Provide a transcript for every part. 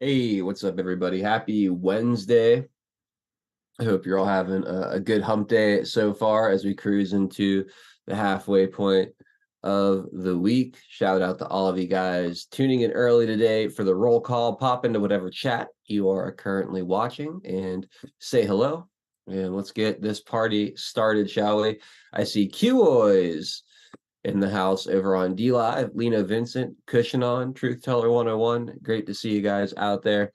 Hey, what's up, everybody? Happy Wednesday. I hope you're all having a good hump day so far as we cruise into the halfway point of the week. Shout out to all of you guys tuning in early today for the roll call. Pop into whatever chat you are currently watching and say hello. And let's get this party started, shall we? I see Q-Oys in the house over on D Live. Lena Vincent, Cushionon, Truth Teller 101. Great to see you guys out there.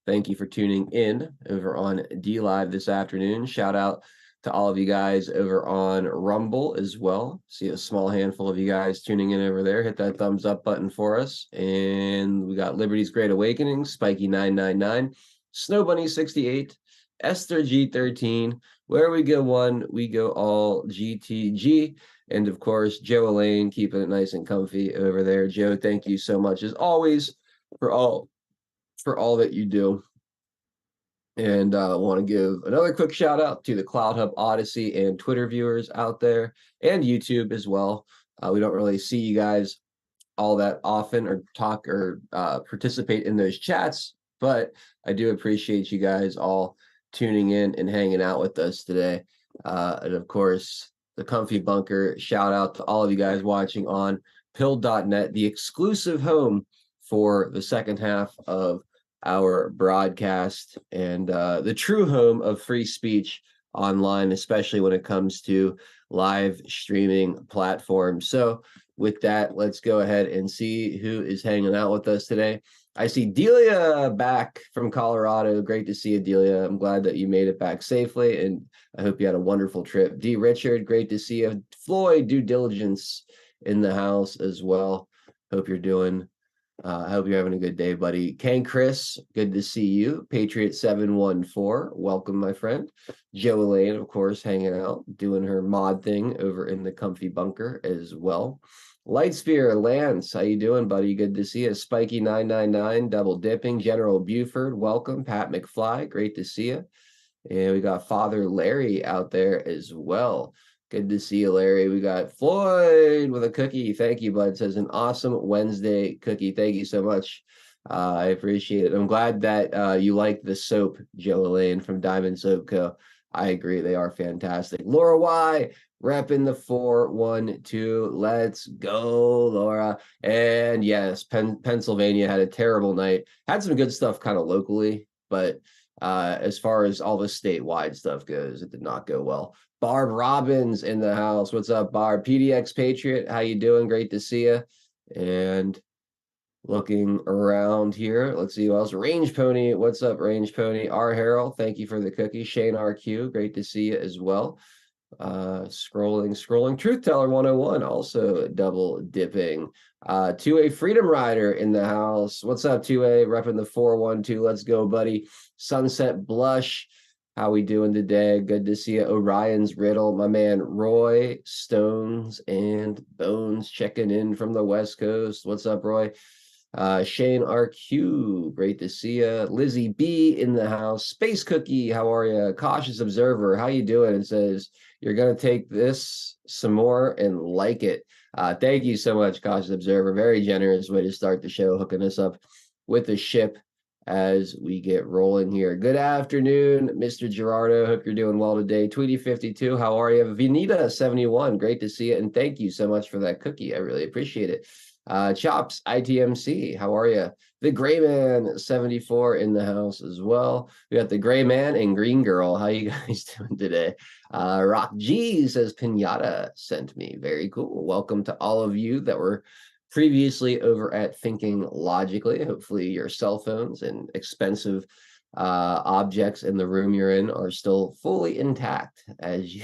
Thank you for tuning in over on D Live this afternoon. Shout out to all of you guys over on Rumble as well. See a small handful of you guys tuning in over there. Hit that thumbs up button for us. And we got Liberty's Great Awakening, Spiky 999, Snow Bunny 68, Esther G13. Where we go one, we go all GTG. And of course, Joe Elaine keeping it nice and comfy over there. Joe, thank you so much as always for all that you do. And I want to give another quick shout out to the Cloud Hub Odyssey and Twitter viewers out there and YouTube as well. We don't really see you guys all that often or talk or participate in those chats, but I do appreciate you guys all tuning in and hanging out with us today. And of course, the Comfy Bunker, shout out to all of you guys watching on pill.net, the exclusive home for the second half of our broadcast and the true home of free speech online, especially when it comes to live streaming platforms. So with that, let's go ahead and see who is hanging out with us today. I see Delia back from Colorado. Great to see you, Delia. I'm glad that you made it back safely, and I hope you had a wonderful trip. D. Richard, great to see you. Floyd, due diligence in the house as well. Hope you're doing I hope you're having a good day, buddy. Ken Chris, good to see you. Patriot 714, welcome, my friend. Joe Elaine, of course, hanging out, doing her mod thing over in the Comfy Bunker as well. Lightsphere, Lance, how you doing, buddy? Good to see you. Spiky 999, double dipping. General Buford, welcome. Pat McFly, great to see you. And we got Father Larry out there as well. Good to see you, Larry. We got Floyd with a cookie. Thank you, bud. Says an awesome Wednesday cookie. Thank you so much. I appreciate it. I'm glad that you like the soap, Joe Elaine from Diamond Soap Co. I agree. They are fantastic. Laura Y, repping the 412. Let's go, Laura. And yes, Pennsylvania had a terrible night. Had some good stuff kind of locally, but as far as all the statewide stuff goes, it did not go well. Barb Robbins in the house. What's up, Barb? PDX Patriot, how you doing? Great to see you. And looking around here, let's see who else. Range Pony, what's up, Range Pony? R. Harrell, thank you for the cookie. Shane RQ, great to see you as well. Scrolling. Truth Teller 101, also double dipping. 2A Freedom Rider in the house. What's up, 2A? Repping the 412. Let's go, buddy. Sunset Blush. How we doing today? Good to see you. Orion's Riddle, my man Roy Stones and Bones checking in from the West Coast. What's up, Roy? Shane RQ, great to see you. Lizzie B in the house. Space Cookie, how are you? Cautious Observer, how you doing? It says you're gonna take this some more and like it. Thank you so much, Cautious Observer. Very generous way to start the show, hooking us up with the ship as we get rolling here. Good afternoon, Mr. Gerardo. Hope you're doing well today. Tweety52, how are you? Vinita71, great to see you, and thank you so much for that cookie. I really appreciate it. Chops, ITMC, how are you? The Gray Man 74 in the house as well. We got the Gray Man and Green Girl. How you guys doing today? Rock G says Pinata sent me. Very cool. Welcome to all of you that were previously over at Thinking Logically. Hopefully your cell phones and expensive objects in the room you're in are still fully intact as you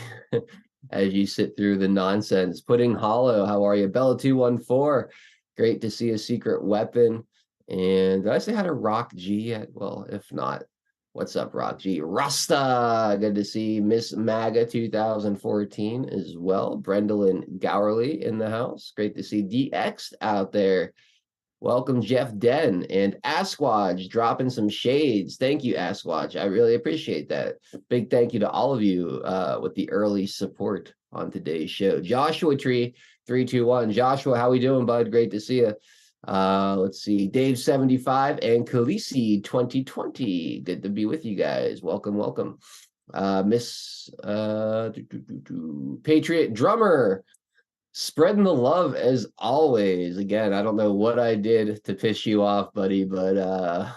as you sit through the nonsense. Pudding Hollow, how are you? Bella 214, great to see a Secret Weapon. And did I say hi to Rock G yet? Well, if not, what's up, Rock G? Rasta, good to see Miss Maga 2014 as well. Brendolyn Gowerly in the house. Great to see DX out there. Welcome, Jeff Den and Asquatch dropping some shades. Thank you, Asquatch. I really appreciate that. Big thank you to all of you with the early support on today's show. Joshua Tree 321. Joshua, how we doing, bud? Great to see you. Let's see, Dave 75 and Khaleesi 2020. Good to be with you guys. Welcome. Miss Patriot Drummer, spreading the love as always. Again, I don't know what I did to piss you off, buddy, but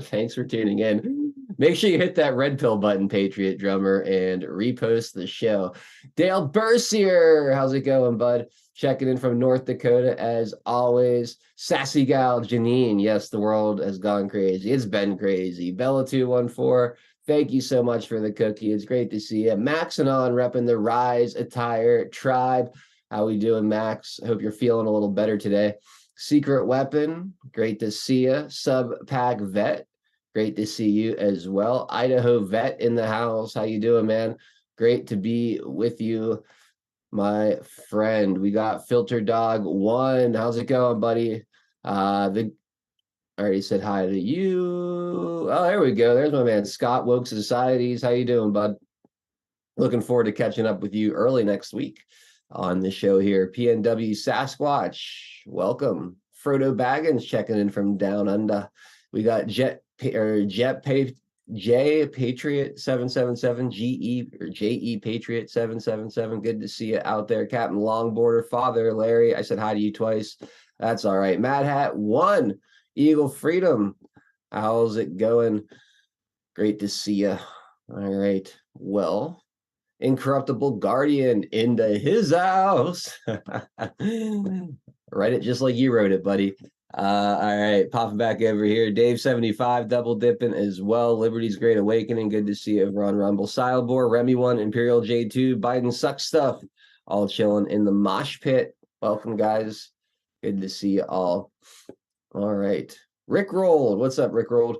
thanks for tuning in. Make sure you hit that red pill button, Patriot Drummer, and repost the show. Dale Bercier, how's it going, bud? Checking in from North Dakota as always. Sassy gal Janine, yes, the world has gone crazy. It's been crazy. Bella214, thank you so much for the cookie. It's great to see you. Max and on repping the Rise Attire Tribe. How we doing, Max? Hope you're feeling a little better today. Secret Weapon, great to see you. Sub Pack Vet, great to see you as well. Idaho Vet in the house. How you doing, man? Great to be with you, my friend. We got Filter Dog 1. How's it going, buddy? I already said hi to you. Oh, there we go. There's my man, Scott Woke Societies. How you doing, bud? Looking forward to catching up with you early next week on the show here. PNW Sasquatch, welcome. Frodo Baggins checking in from down under. We got J Patriot 777, JE Patriot 777. Good to see you out there, Captain Longboarder. Father Larry, I said hi to you twice. That's all right. Mad Hat 1, Eagle Freedom. How's it going? Great to see you. All right. Well, Incorruptible Guardian into his house. Write it just like you wrote it, buddy. All right, popping back over here. Dave 75 double dipping as well. Liberty's Great Awakening. Good to see you over on Rumble. Silebor, Remy 1, Imperial J2, Biden sucks stuff. All chilling in the mosh pit. Welcome, guys. Good to see you all. All right. Rick Rolled. What's up, Rick Rolled?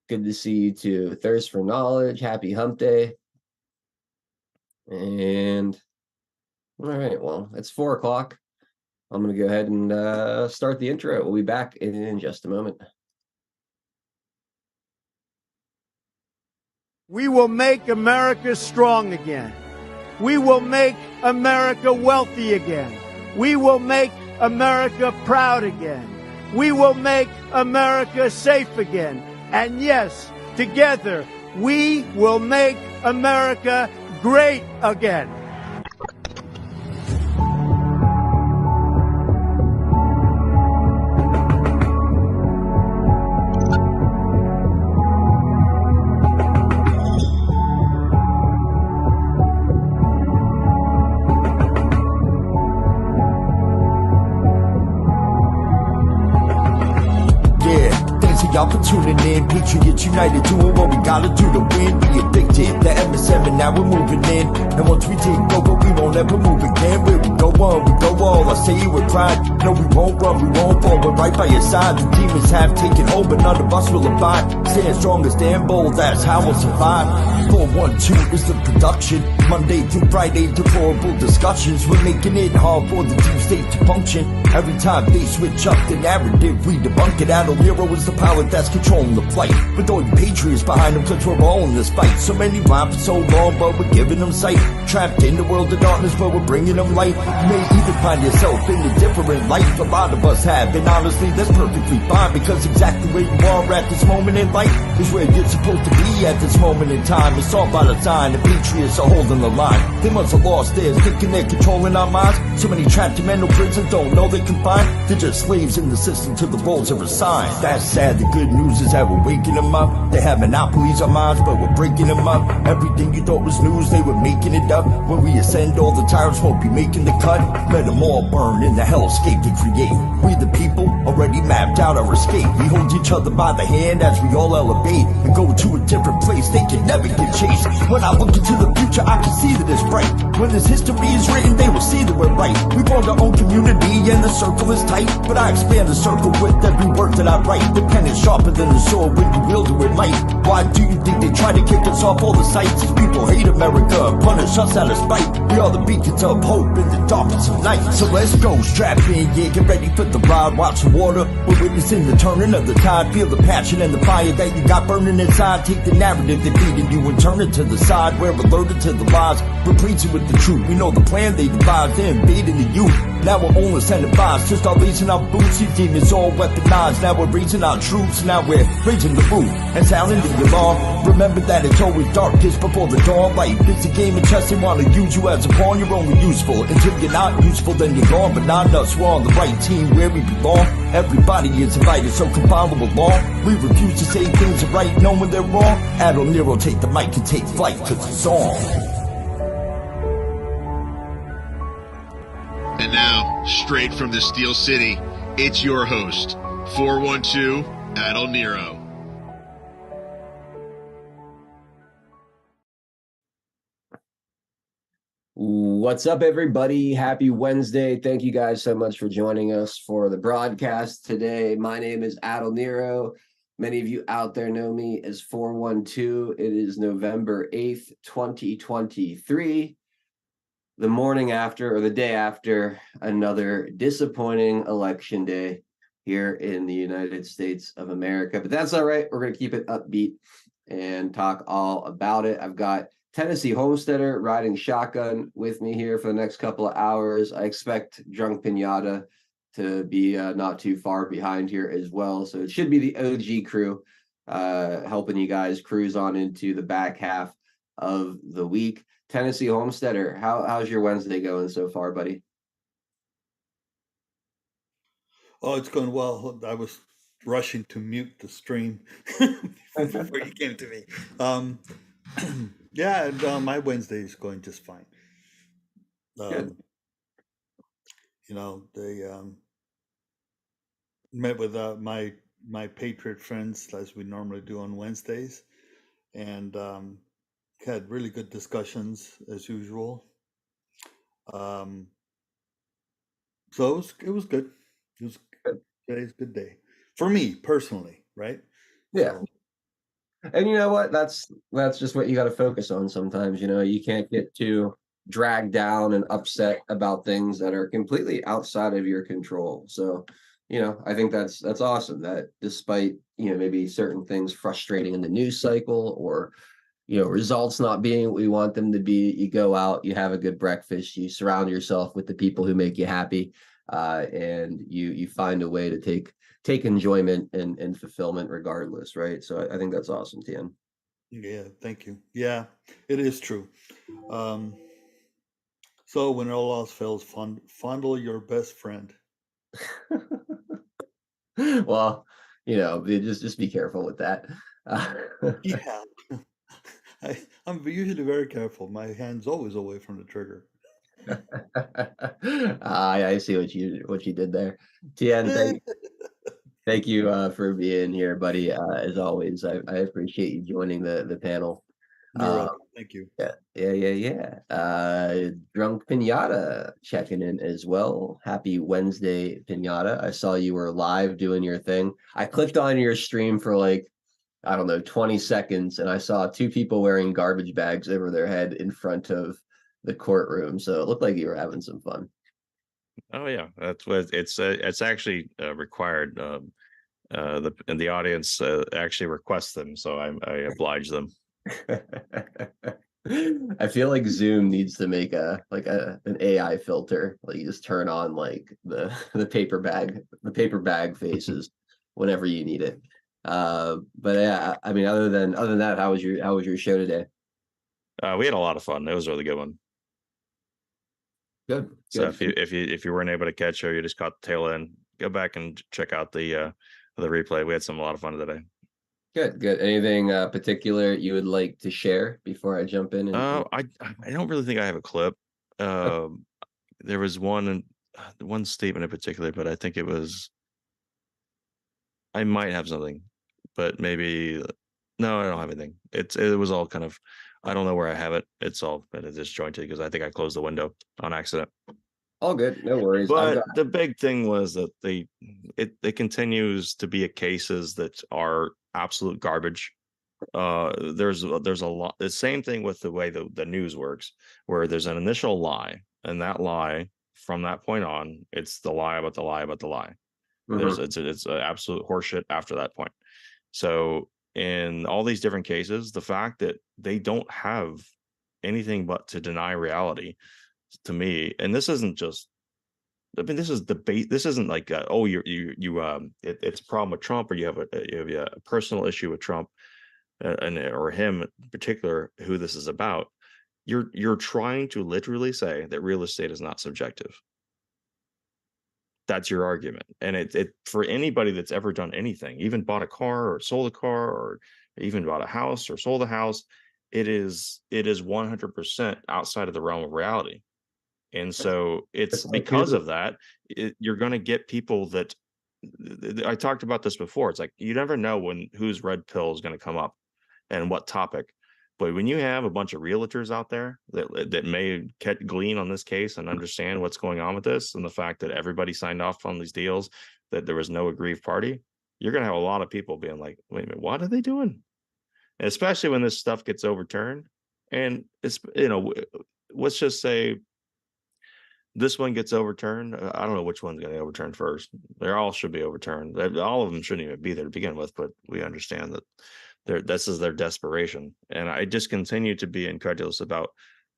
Good to see you too. Thirst for Knowledge. Happy Hump Day. And all right, well, it's 4 o'clock. I'm going to go ahead and start the intro. We'll be back in just a moment. We will make America strong again. We will make America wealthy again. We will make America proud again. We will make America safe again. And yes, together, we will make America great again. Y'all for tuning in, Patriots United, doing what we gotta do to win. Be addicted, the MS7, now we're moving in. And once we take over, we won't ever move again. Where we go on, we go all. I say it with pride. No, we won't run, we won't fall. We're right by your side. The demons have taken hold, but none of us will abide. Stand strong, stand bold, that's how we'll survive. 412 is the production. Monday through Friday, deplorable discussions. We're making it hard for the deep state to function. Every time they switch up the narrative, we debunk it. Adult hero is the power that's controlling the fight. With all the patriots behind them, cause we're all in this fight. So many rhyme for so long, but we're giving them sight. Trapped in the world of darkness, but we're bringing them light. You may even find yourself in a different life. A lot of us have, and honestly, that's perfectly fine. Because exactly where you are at this moment in life is where you're supposed to be at this moment in time. It's all by design, the patriots are holding the line. They must have lost theirs, thinking they're controlling our minds. So many trapped in mental prisons don't know they can find. They're just slaves in the system till the roles are assigned. That's sad, the good news is that we're waking them up. They have monopolies on minds, but we're breaking them up. Everything you thought was news, they were making it up. When we ascend, all the tyrants won't be making the cut. Let them all burn in the hellscape they create. We the people already mapped out our escape. We hold each other by the hand as we all elevate and go to a different place. They can never get chased. When I look into the future, I can see that it's bright. When this history is written, they will see that we're right. We formed our own community and the circle is tight. But I expand the circle with every word that I write. The pen is sharper than the sword when you wield it with might. Why do you think they try to kick us off all the sights? These people hate America, punish us out of spite. We are the beacons of hope in the darkness of night. So let's go, strap in, yeah, get ready for the ride. Watch the water, we're witnessing the turning of the tide. Feel the passion and the fire that you got burning inside. Take the narrative they're feeding you and turn it to the side. We're alerted to the lies, replacing with the truth. We know the plan they devised, they're invading the youth. Now we're only incentivized to start raising our boots. These demons all weaponized. Now we're raising our troops. Now we're raising the roof and sounding the alarm. Remember that it's always darkest before the dawn. Like it's a game of chess, they want to use you as a pawn. You're only useful until you're not useful, then you're gone. But not us, we're on the right team where we belong. Everybody is invited, so come follow along. We refuse to say things are right, knowing they're wrong. Admiral Nero, take the mic and take flight, cause it's on. And now, straight from the Steel City, it's your host, 412 Admiral Nero. What's up, everybody? Happy Wednesday. Thank you guys so much for joining us for the broadcast today. My name is Admiral Nero. Many of you out there know me as 412. It is November 8th, 2023. The morning after, or the day after, another disappointing election day here in the United States of America. But that's all right. We're going to keep it upbeat and talk all about it. I've got Tennessee Homesteader riding shotgun with me here for the next couple of hours. I expect Drunk Pinata to be not too far behind here as well. So it should be the OG crew helping you guys cruise on into the back half of the week. Tennessee Homesteader, how's your Wednesday going so far, buddy? Oh, it's going well. I was rushing to mute the stream before you came to me. Yeah, and my Wednesday is going just fine. Good. They met with my Patriot friends as we normally do on Wednesdays, and had really good discussions as usual. So it was good. It was today's a good day for me personally, right? Yeah. So, And you know what? That's just what you got to focus on sometimes. You can't get too dragged down and upset about things that are completely outside of your control. So, I think that's awesome that despite, maybe certain things frustrating in the news cycle or, results not being what we want them to be, you go out, you have a good breakfast, you surround yourself with the people who make you happy, and you find a way to take enjoyment and fulfillment regardless, right? So I think that's awesome, Tian. yeah, thank you. Yeah, it is true. So when all else fails, fondle your best friend. Well, just be careful with that. Yeah, I'm usually very careful. My hand's always away from the trigger. I see what you did there. Tian, thank you for being here, buddy. As always, I appreciate you joining the panel. You're welcome. Thank you. Yeah. Drunk Pinata checking in as well. Happy Wednesday, Pinata. I saw you were live doing your thing. I clicked on your stream for like, I don't know, 20 seconds, and I saw two people wearing garbage bags over their head in front of the courtroom. So it looked like you were having some fun. Oh yeah, that's what it's actually required. The audience actually requests them, so I oblige them. I feel like Zoom needs to make an AI filter. Like you just turn on like the paper bag faces whenever you need it. But yeah, I mean, other than that, how was your show today? We had a lot of fun. It was a really good one. Good. So if you weren't able to catch her, you just caught the tail end, go back and check out the replay. We had a lot of fun today. Good. Anything particular you would like to share before I jump in? I don't really think I have a clip. There was one statement in particular, but I think I might have something, but maybe no, I don't have anything. It was all kind of, I don't know where I have it. It's all been disjointed because I think I closed the window on accident. All good, no worries. But the big thing was that it continues to be cases that are absolute garbage. There's a lot. The same thing with the way the news works, where there's an initial lie, and that lie from that point on, it's the lie about the lie about the lie. Mm-hmm. It's an absolute horseshit after that point. So in all these different cases, the fact that they don't have anything but to deny reality, to me, and this isn't just I mean, this is debate. This isn't like, oh, it's a problem with Trump, or you have a personal issue with Trump, and or him in particular, who this is about. You're trying to literally say that real estate is not subjective. That's your argument. And it for anybody that's ever done anything, even bought a car or sold a car, or even bought a house or sold a house, it is 100% outside of the realm of reality. And so it's because of that, you're going to get people that I talked about this before. It's like you never know whose red pill is going to come up and what topic. But when you have a bunch of realtors out there that may glean on this case and understand what's going on with this, and the fact that everybody signed off on these deals, that there was no aggrieved party, you're going to have a lot of people being like, wait a minute, what are they doing? And especially when this stuff gets overturned. And it's, let's just say this one gets overturned. I don't know which one's going to get overturned first. They all should be overturned. All of them shouldn't even be there to begin with, but we understand that this is their desperation. And I just continue to be incredulous about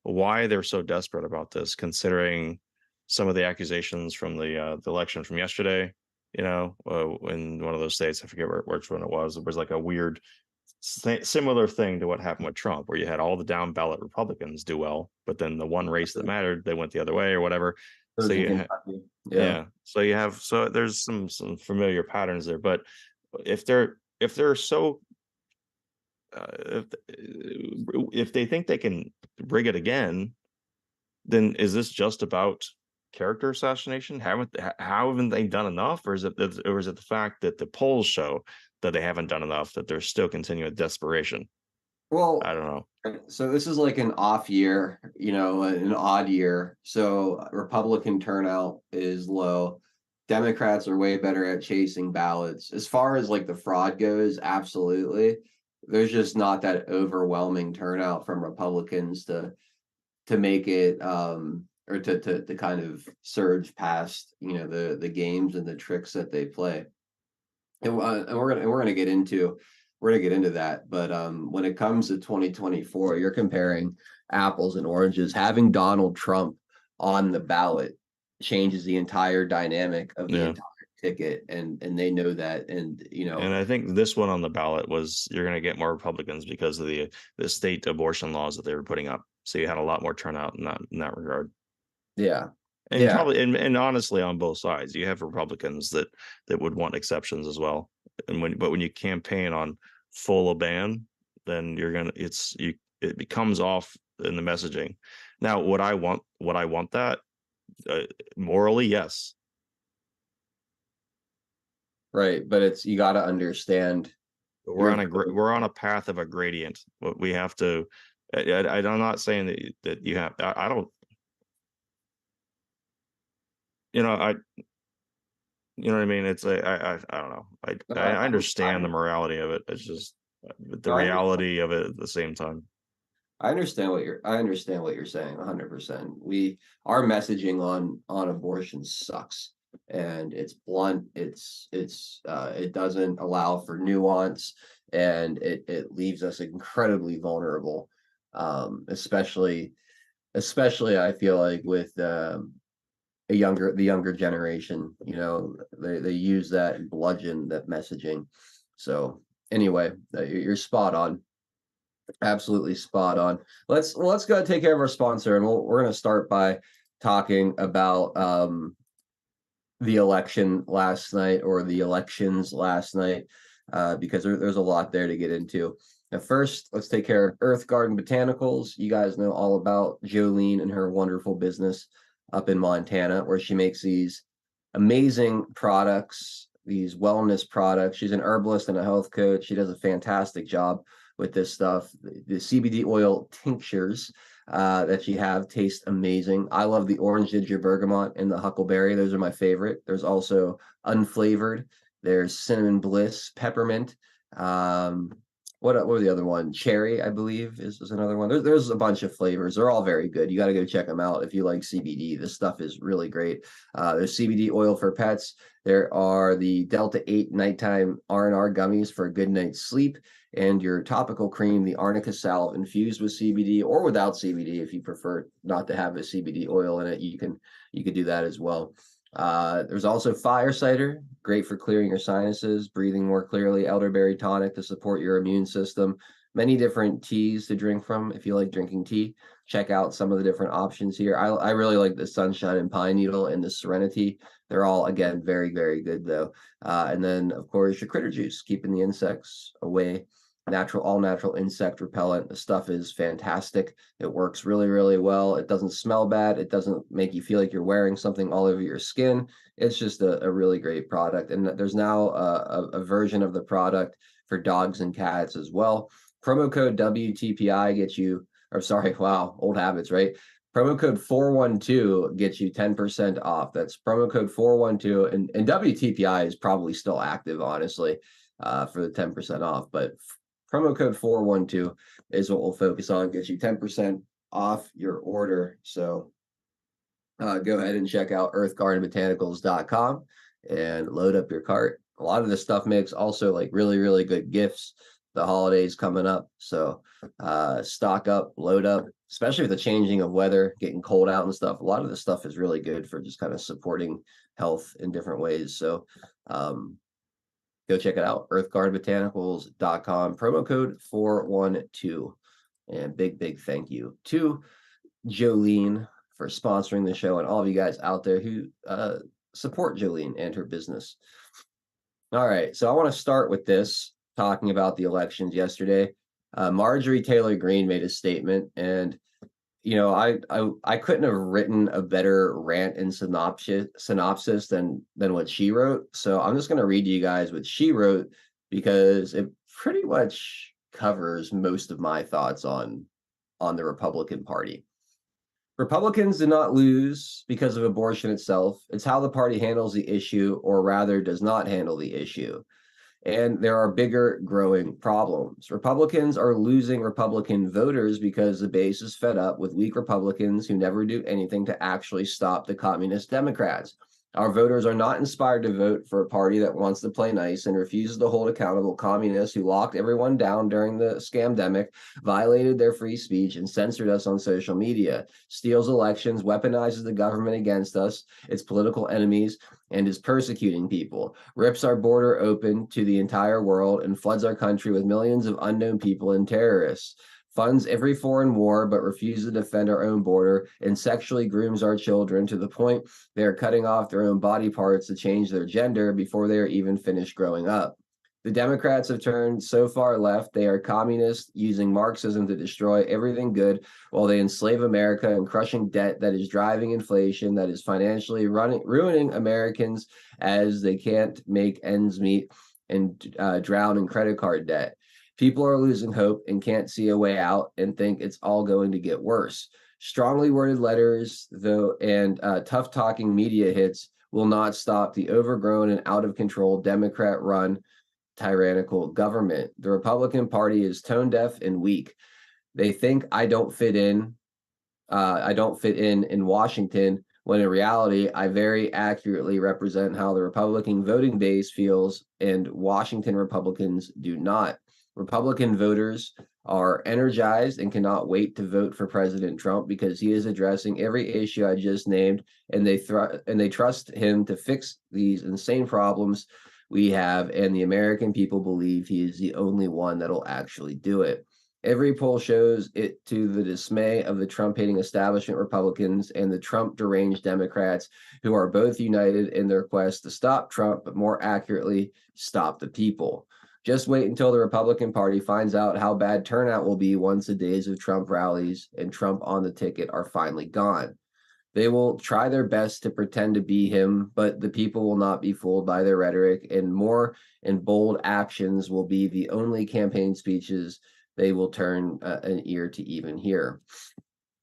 why they're so desperate about this, considering some of the accusations from the election from yesterday. In one of those states, I forget which one it was like a weird similar thing to what happened with Trump, where you had all the down ballot Republicans do well, but then the one race that mattered, they went the other way or whatever. So so there's some familiar patterns there. But if they're so if they think they can rig it again, then is this just about character assassination? Haven't they done enough, or is it the fact that the polls show that they haven't done enough, that they're still continuing desperation? Well, I don't know. So this is like an off year, an odd year. So Republican turnout is low. Democrats are way better at chasing ballots. As far as like the fraud goes, absolutely. There's just not that overwhelming turnout from Republicans to make it or to kind of surge past, the games and the tricks that they play. And we're gonna get into that. But when it comes to 2024, you're comparing apples and oranges. Having Donald Trump on the ballot changes the entire dynamic of the entire ticket, and they know that. And and I think this one on the ballot was, you're going to get more Republicans because of the state abortion laws that they were putting up. So you had a lot more turnout in that regard. Yeah. And probably, and honestly, on both sides, you have Republicans that would want exceptions as well. And when you campaign on full ban, then it becomes off in the messaging. Now, would I want that morally? Yes. Right, but you got to understand. We're on a path of a gradient. But we have to. I'm not saying that you have. I don't. You know what I mean? It's I don't know. I understand the morality of it. It's just the reality of it at the same time. I understand what you're saying 100%. Our messaging on abortion sucks, and it's blunt. It doesn't allow for nuance, and it leaves us incredibly vulnerable. Especially I feel like with the younger generation, they use that and bludgeon that messaging. So anyway, you're spot on. Absolutely spot on. Let's go take care of our sponsor, and we're going to start by talking about the election last night, or the elections last night, because there's a lot there to get into. Now, first, let's take care of Earth Garden Botanicals. You guys know all about Jolene and her wonderful business up in Montana, where she makes these amazing products, these wellness products. She's an herbalist and a health coach. She does a fantastic job with this stuff. The CBD oil tinctures that she have taste amazing. I love the orange ginger bergamot and the huckleberry. Those are my favorite. There's also unflavored. There's cinnamon bliss, peppermint. What were the other one? Cherry, I believe, is another one. There's a bunch of flavors. They're all very good. You got to go check them out if you like CBD. This stuff is really great. There's CBD oil for pets. There are the Delta 8 nighttime R&R gummies for a good night's sleep, and your topical cream, the Arnica salve infused with CBD or without CBD. If you prefer not to have a CBD oil in it, you could do that as well. There's also fire cider, great for clearing your sinuses, breathing more clearly, elderberry tonic to support your immune system. Many different teas to drink from if you like drinking tea. Check out some of the different options here. I really like the Sunshine and Pine Needle and the Serenity. They're all, again, very, very good though. And then, of course, your critter juice, keeping the insects away. All natural insect repellent. The stuff is fantastic. It works really, really well. It doesn't smell bad. It doesn't make you feel like you're wearing something all over your skin. It's just a really great product. And there's now a version of the product for dogs and cats as well. Promo code WTPI gets you, or sorry, wow, old habits, right? Promo code 412 gets you 10% off. That's promo code 412. And WTPI is probably still active, honestly, for the 10% off. But promo code 412 is what we'll focus on, gets you 10% off your order. So go ahead and check out earthgardenbotanicals.com and load up your cart. A lot of this stuff makes also like really, really good gifts. The holidays coming up. So stock up, load up, especially with the changing of weather, getting cold out and stuff. A lot of this stuff is really good for just kind of supporting health in different ways. So go check it out, earthgardenbotanicals.com, promo code 412. And big thank you to Jolene for sponsoring the show and all of you guys out there who support Jolene and her business. All right, so I want to start with this, talking about the elections yesterday. Marjorie Taylor Greene made a statement, and you know, I couldn't have written a better rant and synopsis than what she wrote. So I'm just going to read to you guys what she wrote because it pretty much covers most of my thoughts on the Republican Party. Republicans did not lose because of abortion itself. It's how the party handles the issue, or rather does not handle the issue. And there are bigger growing problems. Republicans are losing Republican voters because the base is fed up with weak Republicans who never do anything to actually stop the communist Democrats. Our voters are not inspired to vote for a party that wants to play nice and refuses to hold accountable communists who locked everyone down during the scamdemic, violated their free speech, and censored us on social media, steals elections, weaponizes the government against us, its political enemies, and is persecuting people, rips our border open to the entire world, and floods our country with millions of unknown people and terrorists, funds every foreign war but refuses to defend our own border, and sexually grooms our children to the point they are cutting off their own body parts to change their gender before they are even finished growing up. The Democrats have turned so far left, they are communists using Marxism to destroy everything good while they enslave America and crushing debt that is driving inflation, that is financially ruining Americans as they can't make ends meet and drown in credit card debt. People are losing hope and can't see a way out and think it's all going to get worse. Strongly worded letters, though, and tough talking media hits will not stop the overgrown and out of control Democrat run tyrannical government. The Republican Party is tone deaf and weak. They think I don't fit in in Washington, when in reality, I very accurately represent how the Republican voting base feels, and Washington Republicans do not. Republican voters are energized and cannot wait to vote for President Trump because he is addressing every issue I just named, and they trust him to fix these insane problems we have, and the American people believe he is the only one that'll actually do it. Every poll shows it, to the dismay of the Trump-hating establishment Republicans and the Trump-deranged Democrats, who are both united in their quest to stop Trump, but more accurately, stop the people. Just wait until the Republican Party finds out how bad turnout will be once the days of Trump rallies and Trump on the ticket are finally gone. They will try their best to pretend to be him, but the people will not be fooled by their rhetoric, and more and bold actions will be the only campaign speeches they will turn an ear to even hear.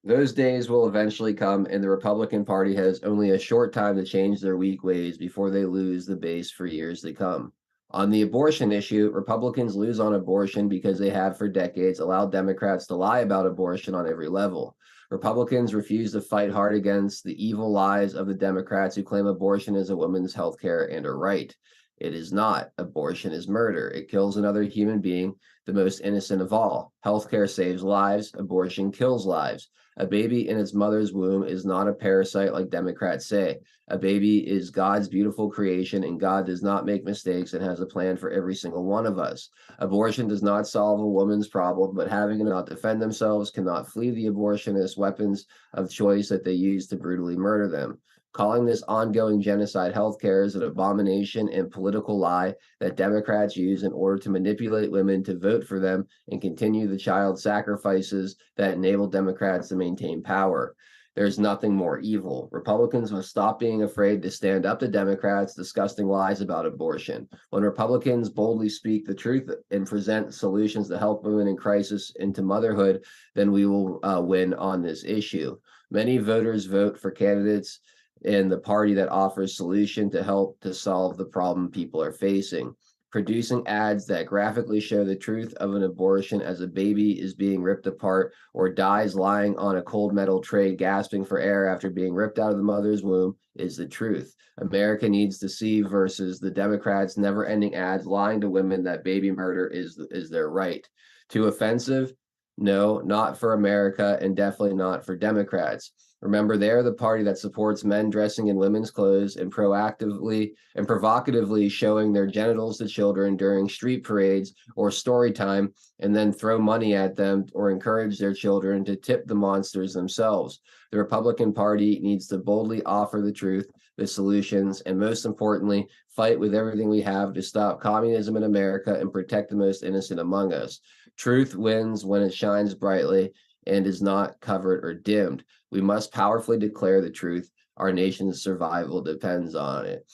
Those days will eventually come, and the Republican Party has only a short time to change their weak ways before they lose the base for years to come. On the abortion issue, Republicans lose on abortion because they have for decades allowed Democrats to lie about abortion on every level. Republicans refuse to fight hard against the evil lies of the Democrats who claim abortion is a woman's health care and a right. It is not. Abortion is murder. It kills another human being, the most innocent of all. Healthcare saves lives. Abortion kills lives. A baby in its mother's womb is not a parasite like Democrats say. A baby is God's beautiful creation, and God does not make mistakes and has a plan for every single one of us. Abortion does not solve a woman's problem, but having them not defend themselves cannot flee the abortionist weapons of choice that they use to brutally murder them. Calling this ongoing genocide healthcare is an abomination and political lie that Democrats use in order to manipulate women to vote for them and continue the child sacrifices that enable Democrats to maintain power. There's nothing more evil. Republicans must stop being afraid to stand up to Democrats' disgusting lies about abortion. When Republicans boldly speak the truth and present solutions to help women in crisis into motherhood, then we will win on this issue. Many voters vote for candidates in the party that offers solution to help to solve the problem people are facing. Producing ads that graphically show the truth of an abortion as a baby is being ripped apart or dies lying on a cold metal tray gasping for air after being ripped out of the mother's womb is the truth. America needs to see versus the Democrats' never-ending ads lying to women that baby murder is their right. Too offensive? No, not for America, and definitely not for Democrats. Remember, they're the party that supports men dressing in women's clothes and proactively and provocatively showing their genitals to children during street parades or story time, and then throw money at them or encourage their children to tip the monsters themselves. The Republican Party needs to boldly offer the truth, the solutions, and most importantly, fight with everything we have to stop communism in America and protect the most innocent among us. Truth wins when it shines brightly and is not covered or dimmed. We must powerfully declare the truth. Our nation's survival depends on it.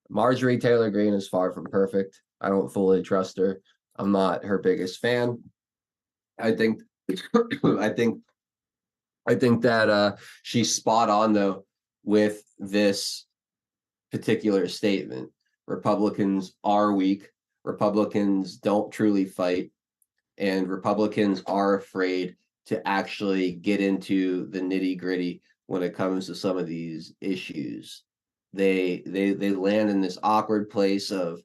Marjorie Taylor Greene is far from perfect. I don't fully trust her. I'm not her biggest fan. I think that she's spot on though with this particular statement. Republicans are weak. Republicans don't truly fight, and Republicans are afraid to actually get into the nitty-gritty when it comes to some of these issues. They land in this awkward place of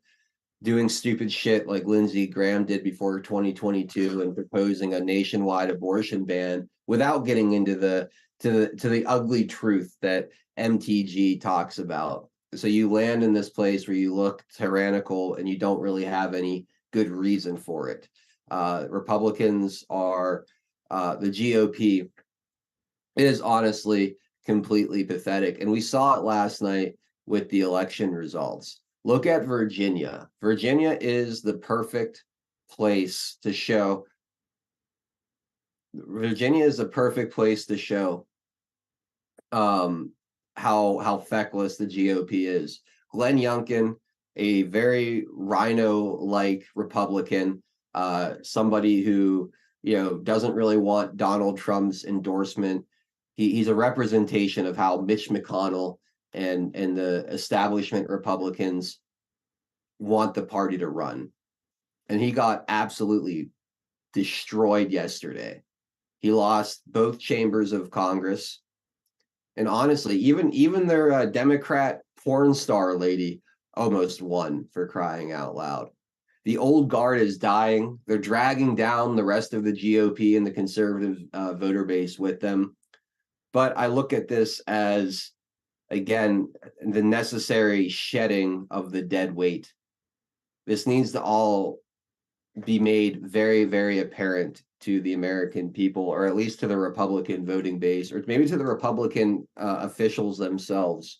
doing stupid shit like Lindsey Graham did before 2022 and proposing a nationwide abortion ban without getting into the ugly truth that MTG talks about. So you land in this place where you look tyrannical and you don't really have any good reason for it. Republicans are the GOP is honestly completely pathetic, and we saw it last night with the election results. Look at Virginia. Virginia is the perfect place to show. Virginia is the perfect place to show how feckless the GOP is. Glenn Youngkin, a very rhino-like Republican, somebody who doesn't really want Donald Trump's endorsement. He's a representation of how Mitch McConnell and the establishment Republicans want the party to run. And he got absolutely destroyed yesterday. He lost both chambers of Congress. And honestly, even their Democrat porn star lady almost won, for crying out loud. The old guard is dying. They're dragging down the rest of the GOP and the conservative voter base with them. But I look at this as, again, the necessary shedding of the dead weight. This needs to all be made very, very apparent to the American people, or at least to the Republican voting base, or maybe to the Republican officials themselves,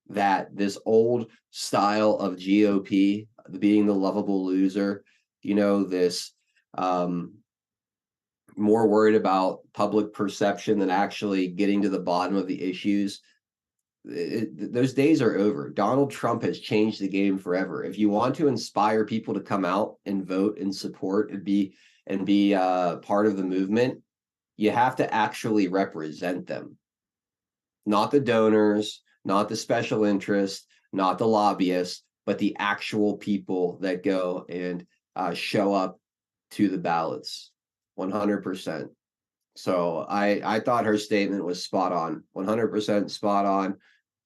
that this old style of GOP, being the lovable loser, this more worried about public perception than actually getting to the bottom of the issues, those days are over. Donald Trump has changed the game forever. If you want to inspire people to come out and vote and support and be part of the movement, you have to actually represent them. Not the donors, not the special interests, not the lobbyists, but the actual people that go and show up to the ballots. 100%. So I thought her statement was spot on, 100% spot on.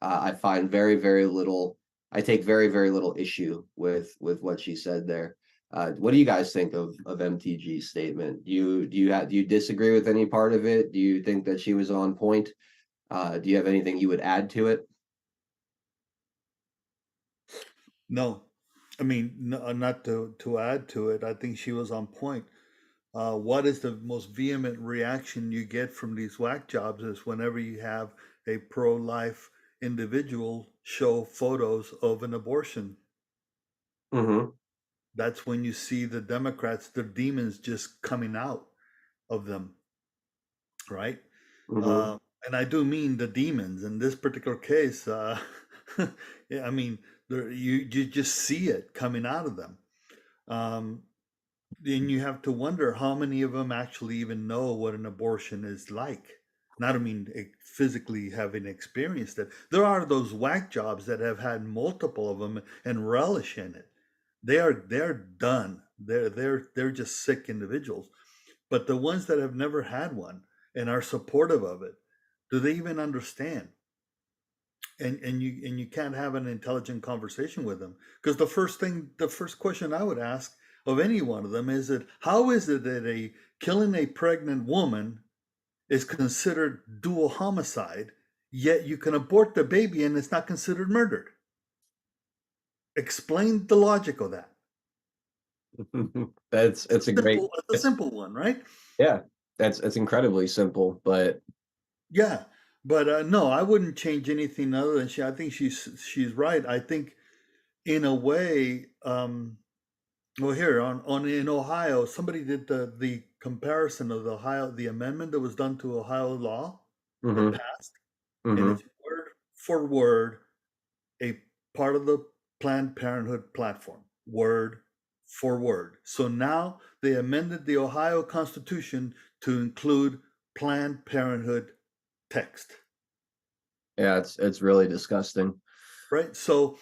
I find very, very little. I take very, very little issue with what she said there. What do you guys think of MTG's statement? Do you disagree with any part of it? Do you think that she was on point? Do you have anything you would add to it? No, I mean, no, not to add to it. I think she was on point. What is the most vehement reaction you get from these whack jobs is whenever you have a pro-life individual show photos of an abortion. Mm-hmm. That's when you see the Democrats, the demons just coming out of them, right? Mm-hmm. And I do mean the demons in this particular case. Yeah, I mean, you just see it coming out of them. Um, then you have to wonder how many of them actually even know what an abortion is like. Not, I mean, physically having experienced it. There are those whack jobs that have had multiple of them and relish in it. They're done. They're just sick individuals. But the ones that have never had one and are supportive of it, do they even understand? And you can't have an intelligent conversation with them, because the first question I would ask of any one of them is that how is it that a killing a pregnant woman is considered dual homicide, yet you can abort the baby and it's not considered murdered? Explain the logic of that. It's a great, It's a simple one, right? yeah, it's incredibly simple, but Yeah, but no, I wouldn't change anything other than I think she's right. I think in a way, well, here on in Ohio, somebody did the comparison of the amendment that was done to Ohio law that mm-hmm, passed, and mm-hmm. it's word for word a part of the Planned Parenthood platform, word for word. So now they amended the Ohio Constitution to include Planned Parenthood text. Yeah, it's really disgusting. Right. So,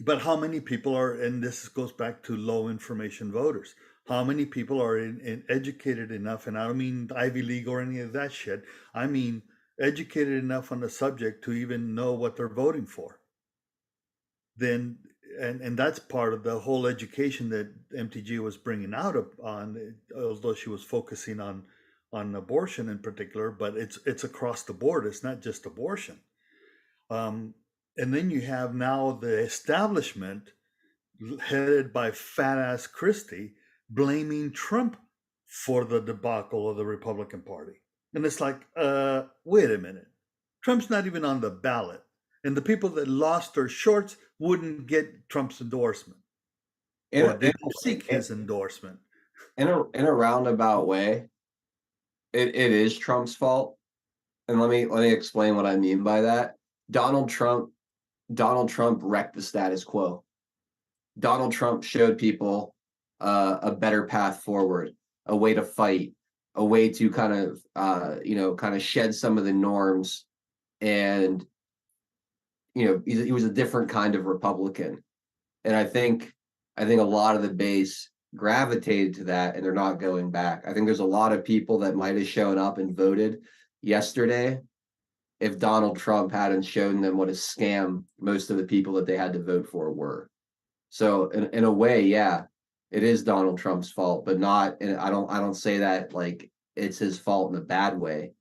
but how many people are, and this goes back to low information voters, how many people are in educated enough, and I don't mean Ivy League or any of that shit, I mean educated enough on the subject to even know what they're voting for? Then, and that's part of the whole education that MTG was bringing out on, although she was focusing on abortion in particular, but it's across the board. It's not just abortion. Um, and then you have now the establishment headed by fat ass Christie blaming Trump for the debacle of the Republican Party. And it's like, wait a minute. Trump's not even on the ballot. And the people that lost their shorts wouldn't get Trump's endorsement In or a, in, didn't seek his endorsement. in a roundabout way, it is Trump's fault. And let me explain what I mean by that. Donald Trump Donald Trump wrecked the status quo. Donald Trump showed people a better path forward, a way to fight, a way to kind of kind of shed some of the norms. And he was a different kind of Republican. And I think a lot of the base gravitated to that, and they're not going back. I think there's a lot of people that might have shown up and voted yesterday if Donald Trump hadn't shown them what a scam most of the people that they had to vote for were. So in a way, yeah, it is Donald Trump's fault, but not. And I don't say that like it's his fault in a bad way.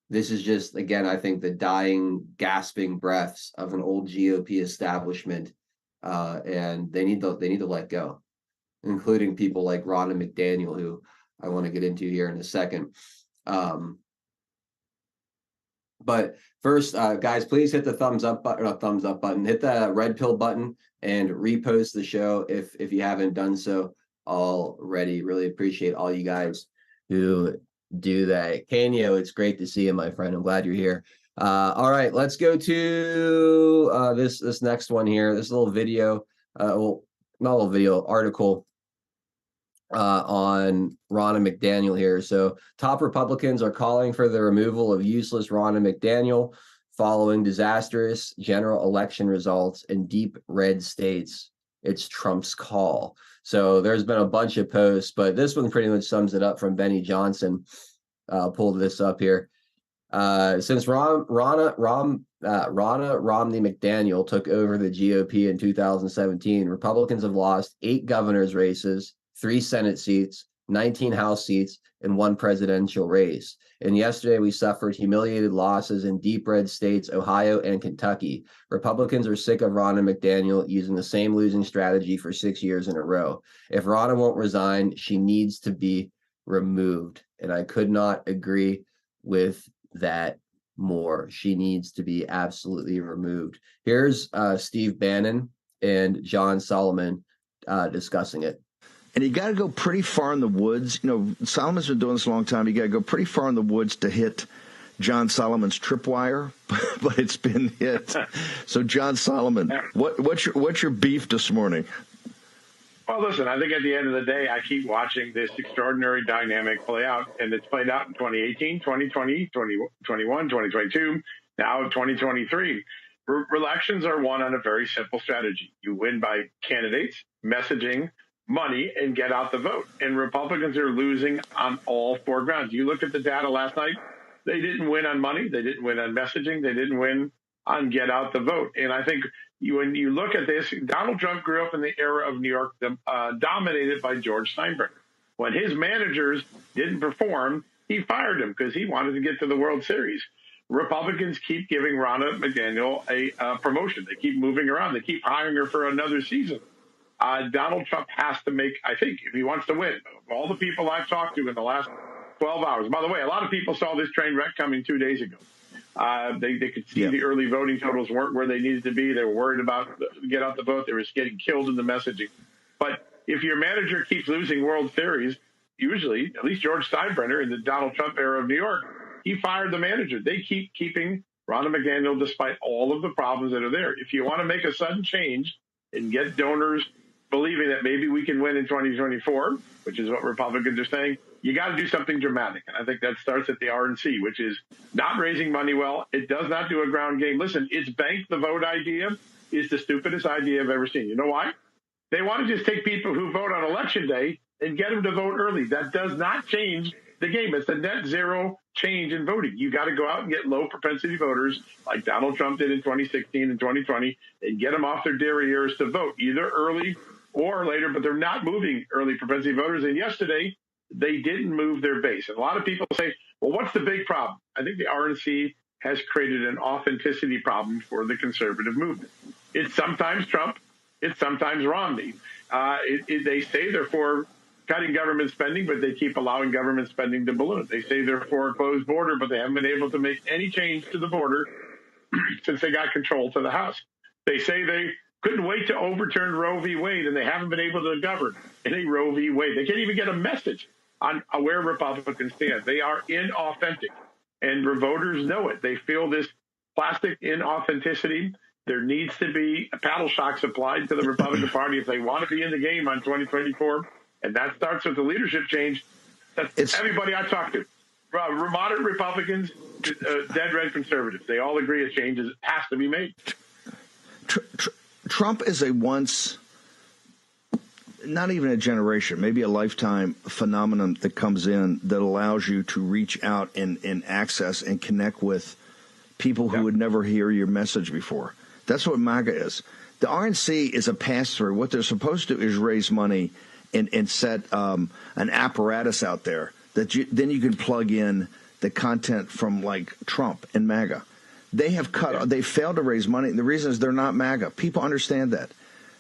This is just, again, I think the dying, gasping breaths of an old GOP establishment, and they need to let go, including people like Ronna McDaniel, who I want to get into here in a second. But first, guys, please hit the thumbs up button, or not thumbs up button, hit the red pill button and repost the show if you haven't done so already. Really appreciate all you guys who do that. Kanyo, it's great to see you, my friend. I'm glad you're here. All right, let's go to this next one here. This little video, well, not a little video, article on Ronna McDaniel here. So top Republicans are calling for the removal of useless Ronna McDaniel following disastrous general election results in deep red states. It's Trump's call. So there's been a bunch of posts, but this one pretty much sums it up from Benny Johnson. Pulled this up here. Since Ronna Romney McDaniel took over the GOP in 2017, Republicans have lost 8 governor's races, 3 Senate seats, 19 House seats, and 1 presidential race. And yesterday we suffered humiliated losses in deep red states, Ohio and Kentucky. Republicans are sick of Ronna McDaniel using the same losing strategy for 6 years in a row. If Ronna won't resign, she needs to be removed. And I could not agree with that more. She needs to be absolutely removed. Here's Steve Bannon and John Solomon discussing it. And you got to go pretty far in the woods. You know, Solomon's been doing this a long time. You got to go pretty far in the woods to hit John Solomon's tripwire, but it's been hit. So, John Solomon, what's your beef this morning? Well, listen, I think at the end of the day, I keep watching this extraordinary dynamic play out, and it's played out in 2018, 2020, 2021, 2022, now 2023. Elections are won on a very simple strategy. You win by candidates, messaging, money, and get out the vote. And Republicans are losing on all 4 grounds. You look at the data last night, they didn't win on money, they didn't win on messaging, they didn't win on get out the vote. And I think when you look at this, Donald Trump grew up in the era of New York, dominated by George Steinbrenner. When his managers didn't perform, he fired them because he wanted to get to the World Series. Republicans keep giving Ronna McDaniel a promotion. They keep moving around. They keep hiring her for another season. Donald Trump has to make, I think, if he wants to win, all the people I've talked to in the last 12 hours. By the way, a lot of people saw this train wreck coming 2 days ago. They could see the early voting totals weren't where they needed to be. They were worried about get out the vote. They were getting killed in the messaging. But if your manager keeps losing World Series, usually, at least George Steinbrenner in the Donald Trump era of New York, he fired the manager. They keep keeping Ronna McDaniel despite all of the problems that are there. If you want to make a sudden change and get donors believing that maybe we can win in 2024, which is what Republicans are saying, you got to do something dramatic. And I think that starts at the RNC, which is not raising money well. It does not do a ground game. Listen, its bank the vote idea is the stupidest idea I've ever seen. You know why? They want to just take people who vote on election day and get them to vote early. That does not change the game. It's a net zero change in voting. You got to go out and get low propensity voters like Donald Trump did in 2016 and 2020 and get them off their derrieres to vote either early or later, but they're not moving early propensity voters. And yesterday, they didn't move their base. And a lot of people say, well, what's the big problem? I think the RNC has created an authenticity problem for the conservative movement. It's sometimes Trump. It's sometimes Romney. They say they're for cutting government spending, but they keep allowing government spending to balloon. They say they're for a closed border, but they haven't been able to make any change to the border since they got control to the House. They say they couldn't wait to overturn Roe v. Wade, and they haven't been able to govern in a Roe v. Wade. They can't even get a message on where Republicans stand. They are inauthentic, and voters know it. They feel this plastic inauthenticity. There needs to be paddle shocks applied to the Republican Party if they want to be in the game on 2024, and that starts with the leadership change. That's everybody I talk to. Moderate Republicans, dead red conservatives. They all agree a change has to be made. Trump is a once, not even a generation, maybe a lifetime phenomenon that comes in that allows you to reach out and access and connect with people who would never hear your message before. That's what MAGA is. The RNC is a pass-through. What they're supposed to do is raise money and set an apparatus out there that then you can plug in the content from like Trump and MAGA. They have they failed to raise money, and the reason is they're not MAGA. People understand that.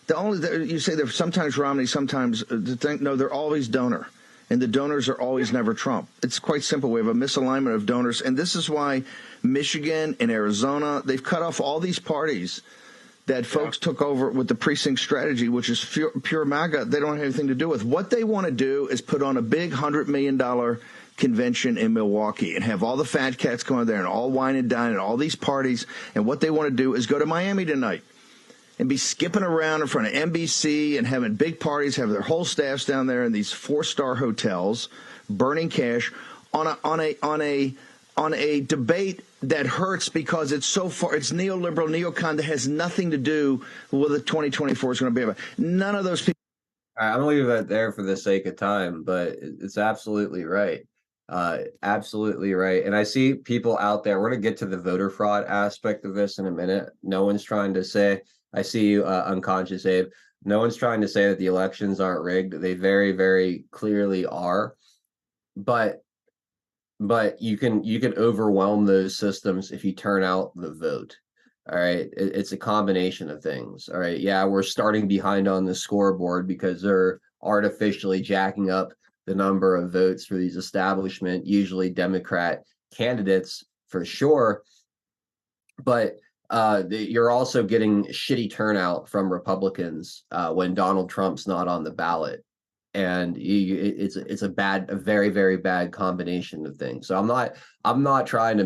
You say they're sometimes Romney, sometimes no, they're always donor, and the donors are always never Trump. It's quite simple. We have a misalignment of donors, and this is why Michigan and Arizona, they've cut off all these parties that folks took over with the precinct strategy, which is pure MAGA. They don't have anything to do with. What they want to do is put on a big $100 million convention in Milwaukee and have all the fat cats come there and all wine and dine and all these parties. And what they want to do is go to Miami tonight and be skipping around in front of NBC and having big parties, have their whole staffs down there in these 4-star hotels, burning cash on a debate that hurts because it's so far, it's neoliberal, neocon that has nothing to do with what the 2024 is going to be about. None of those people. I'm going to leave that there for the sake of time, but it's absolutely right. Absolutely right. And I see people out there. We're going to get to the voter fraud aspect of this in a minute. No one's trying to say, I see you, unconscious Abe. No one's trying to say that the elections aren't rigged. They very, very clearly are. But you can overwhelm those systems if you turn out the vote. All right. It's a combination of things. All right. Yeah, we're starting behind on the scoreboard because they're artificially jacking up the number of votes for these establishment, usually Democrat candidates for sure. But you're also getting shitty turnout from Republicans when Donald Trump's not on the ballot, and it's a very, very bad combination of things. So I'm not trying to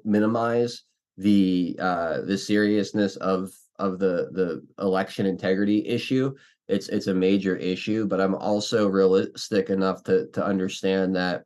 minimize the seriousness of the election integrity issue. It's a major issue, but I'm also realistic enough to understand that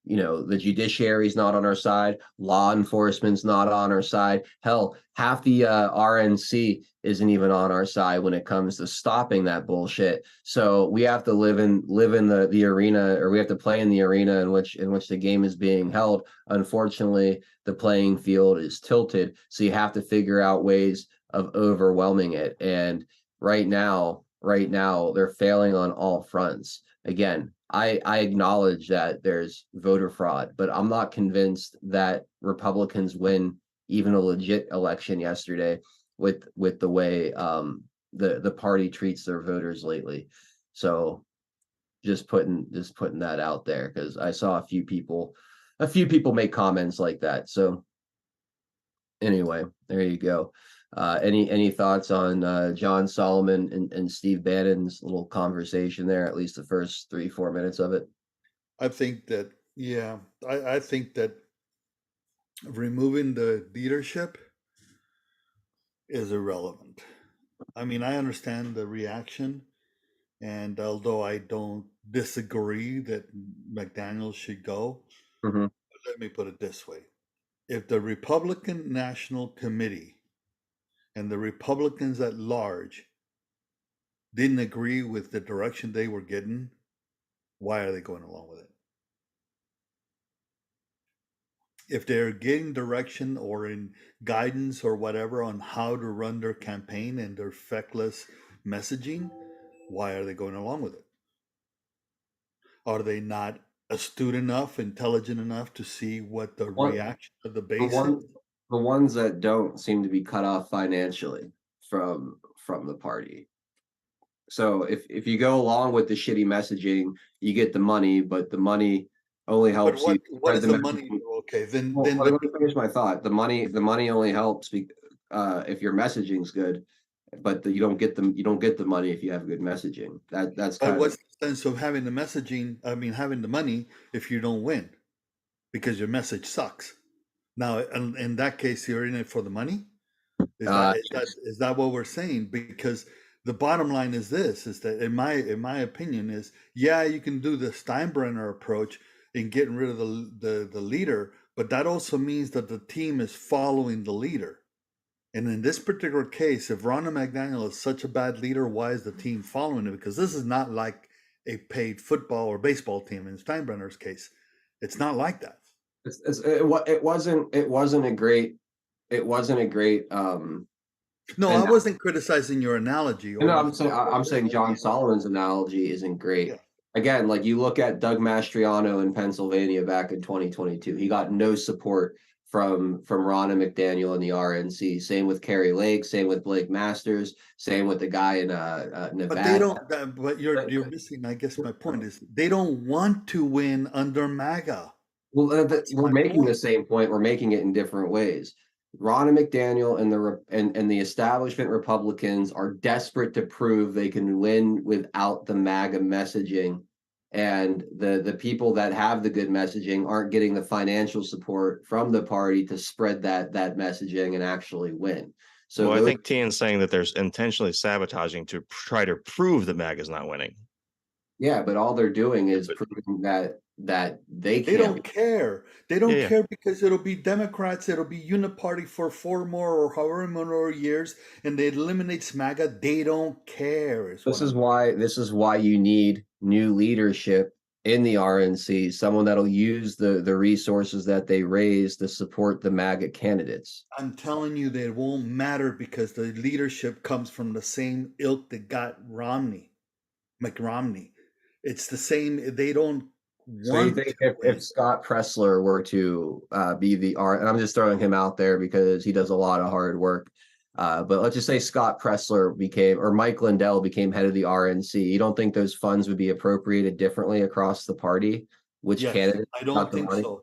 the judiciary's not on our side, law enforcement's not on our side. Hell, half the RNC isn't even on our side when it comes to stopping that bullshit. So we have to live in the arena, or we have to play in the arena in which the game is being held. Unfortunately, the playing field is tilted, so you have to figure out ways of overwhelming it. And right now they're failing on all fronts. Again, I acknowledge that there's voter fraud, but I'm not convinced that Republicans win even a legit election yesterday with the way the party treats their voters lately. So just putting that out there, because I saw a few people make comments like that. So anyway, there you go. Any thoughts on John Solomon and Steve Bannon's little conversation there, at least the first 3-4 minutes of it? I think that, yeah, I think that removing the leadership is irrelevant. I mean, I understand the reaction, and although I don't disagree that McDaniel should go, let me put it this way. If the Republican National Committee and the Republicans at large didn't agree with the direction they were getting, why are they going along with it? If they're getting direction or in guidance or whatever on how to run their campaign and their feckless messaging, why are they going along with it? Are they not astute enough, intelligent enough to see what the reaction of the base is? The ones that don't seem to be cut off financially from the party. So if you go along with the shitty messaging, you get the money, but the money only helps you. What is the money? Okay, then let me finish my thought. The money only helps if your messaging's good, but you don't get the money if you have good messaging. That's kind of. What's the sense of having the messaging? I mean, having the money if you don't win, because your message sucks. Now, in that case, you're in it for the money. Is that what we're saying? Because the bottom line is this: is that in my opinion is, yeah, you can do the Steinbrenner approach in getting rid of the leader, but that also means that the team is following the leader. And in this particular case, if Ronna McDaniel is such a bad leader, why is the team following it? Because this is not like a paid football or baseball team in Steinbrenner's case. It's not like that. It wasn't a great. No, I wasn't criticizing your analogy. No, I'm saying John Solomon's analogy isn't great. Yeah. Again, like you look at Doug Mastriano in Pennsylvania back in 2022, he got no support from Ronna McDaniel and the RNC. Same with Kerry Lake, same with Blake Masters, same with the guy in Nevada. But they don't. But you're missing. I guess my point is they don't want to win under MAGA. Well, we're making the same point. We're making it in different ways. Ronna McDaniel and the establishment Republicans are desperate to prove they can win without the MAGA messaging, and the people that have the good messaging aren't getting the financial support from the party to spread that messaging and actually win. So I think Tian's saying that there's intentionally sabotaging to try to prove that MAGA is not winning. Yeah, but all they're doing is proving that they don't care. They don't care because it'll be Democrats, it'll be uniparty for 4 more or however many more years, and they eliminate MAGA. They don't care. This is why you need new leadership in the RNC, someone that'll use the resources that they raise to support the MAGA candidates. I'm telling you that it won't matter because the leadership comes from the same ilk that got McRomney. It's the same. They don't So you want think to if win. Scott Pressler were to be the R, and I'm just throwing him out there because he does a lot of hard work, but let's just say Scott Pressler became, or Mike Lindell became head of the RNC. You don't think those funds would be appropriated differently across the party? Which Yes, candidate I got don't the think money? so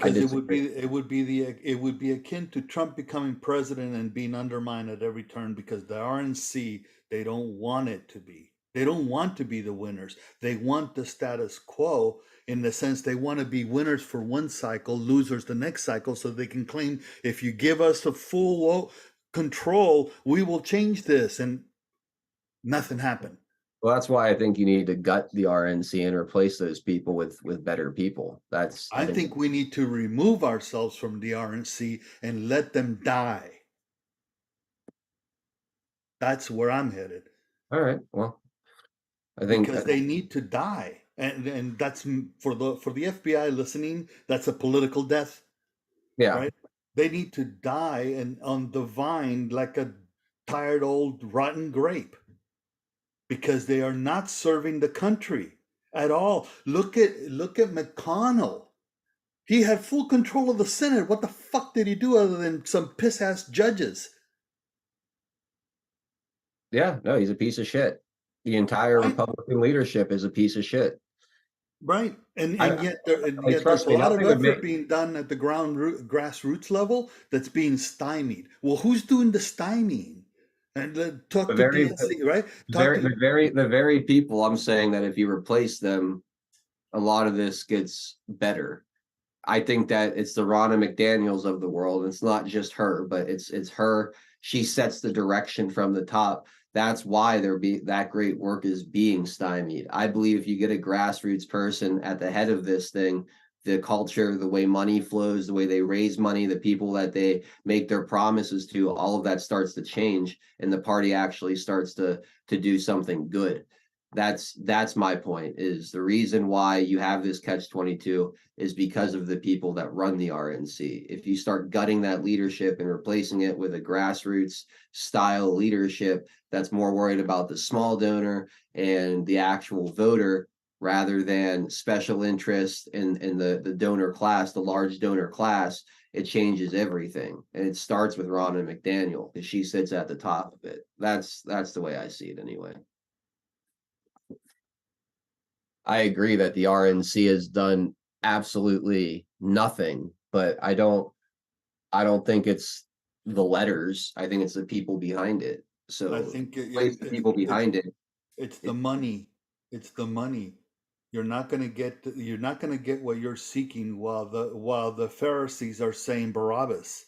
I because disagree. it would be akin to Trump becoming president and being undermined at every turn because the RNC, they don't want it to be. They don't want to be the winners. They want the status quo in the sense they want to be winners for one cycle, losers the next cycle, so they can claim if you give us the full control, we will change this, and nothing happened. Well, that's why I think you need to gut the RNC and replace those people with better people. That's I I think. think we need to remove ourselves from the RNC and let them die. That's where I'm headed All right. Well, I think because they need to die, and that's for the FBI listening. That's a political death, yeah. right? They need to die and on the vine like a tired old rotten grape because they are not serving the country at all. Look at McConnell. He had full control of the Senate. What the fuck did he do other than some piss ass judges? Yeah, no, he's a piece of shit. The entire Right? Republican leadership is a piece of shit. Right, I and like yet there's trust a me, lot of nothing would effort make being done at the grassroots level that's being stymied. Well, who's doing the stymieing? And the talk to very DNC, right? Talk very to the very people I'm saying that if you replace them, a lot of this gets better. I think that it's the Ronna McDaniels of the world. It's not just her, but it's her. She sets the direction from the top. That's why that great work is being stymied. I believe if you get a grassroots person at the head of this thing, the culture, the way money flows, the way they raise money, the people that they make their promises to, all of that starts to change, and the party actually starts to do something good. That's my point. Is the reason why you have this catch-22 is because of the people that run the RNC. If you start gutting that leadership and replacing it with a grassroots style leadership that's more worried about the small donor and the actual voter rather than special interest in the donor class, the large donor class, it changes everything. And it starts with Ronna McDaniel because she sits at the top of it. That's the way I see it anyway. I agree that the RNC has done absolutely nothing, but I don't think it's the letters. I think it's the people behind it. I So think place the people behind it. it's the money. It's the money. You're not gonna get what you're seeking while the Pharisees are saying Barabbas.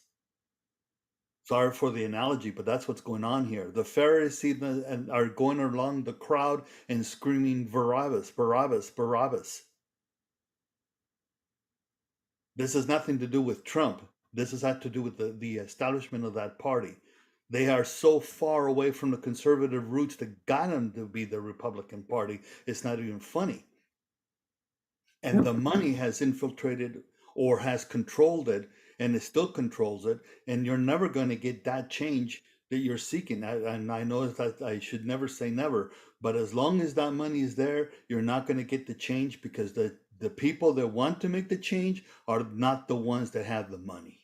Sorry for the analogy, but that's what's going on here. The Pharisees are going along the crowd and screaming Barabbas, Barabbas, Barabbas. This has nothing to do with Trump. This has had to do with the establishment of that party. They are so far away from the conservative roots that got them to be the Republican Party. It's not even funny. And the money has infiltrated or has controlled it, and it still controls it. And you're never going to get that change that you're seeking. And I know that I should never say never, but as long as that money is there, you're not going to get the change because the people that want to make the change are not the ones that have the money.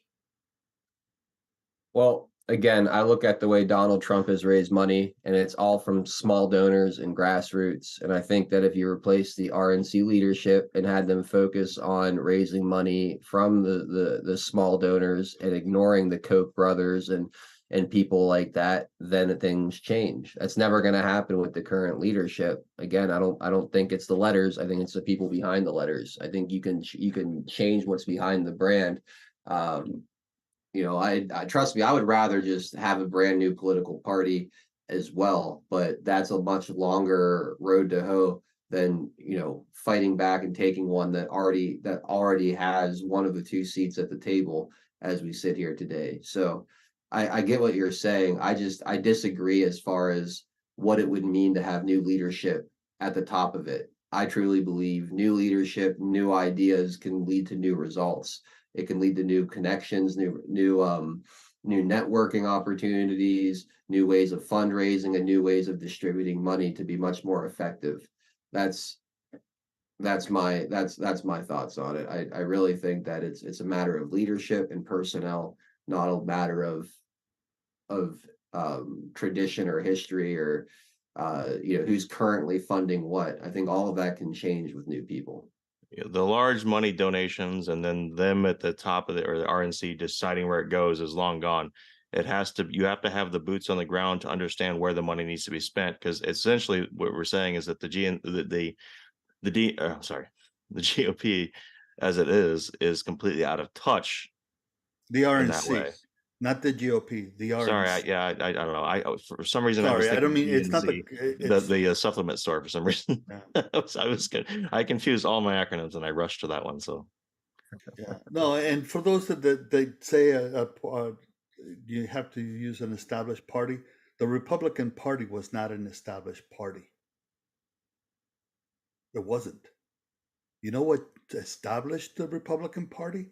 Well, again, I look at the way Donald Trump has raised money, and it's all from small donors and grassroots. And I think that if you replace the RNC leadership and had them focus on raising money from the small donors and ignoring the Koch brothers and people like that, then things change. That's never going to happen with the current leadership. Again, I don't think it's the letters. I think it's the people behind the letters. I think you can change what's behind the brand. Um, I trust me, I would rather just have a brand new political party as well, but that's a much longer road to hoe than, fighting back and taking one that already has one of the two seats at the table as we sit here today. So I get what you're saying. I disagree as far as what it would mean to have new leadership at the top of it. I truly believe new leadership, new ideas can lead to new results. It can lead to new connections, new networking opportunities, new ways of fundraising, and new ways of distributing money to be much more effective. That's that's my thoughts on it. I really think that it's a matter of leadership and personnel, not a matter of tradition or history or who's currently funding what. I think all of that can change with new people. The large money donations and then them at the top of the RNC deciding where it goes is long gone. You have to have the boots on the ground to understand where the money needs to be spent, because essentially what we're saying is that the GOP as it is completely out of touch The in that RNC, way. not the GOP. The Sorry, RNC. I don't know. For some reason I was Sorry, I don't thinking mean it's not DNC, it's the supplement store for some reason. yeah, I confused all my acronyms and I rushed to that one. So yeah. No, and for those that they say you have to use an established party, the Republican Party was not an established party. It wasn't. You know what established the Republican Party?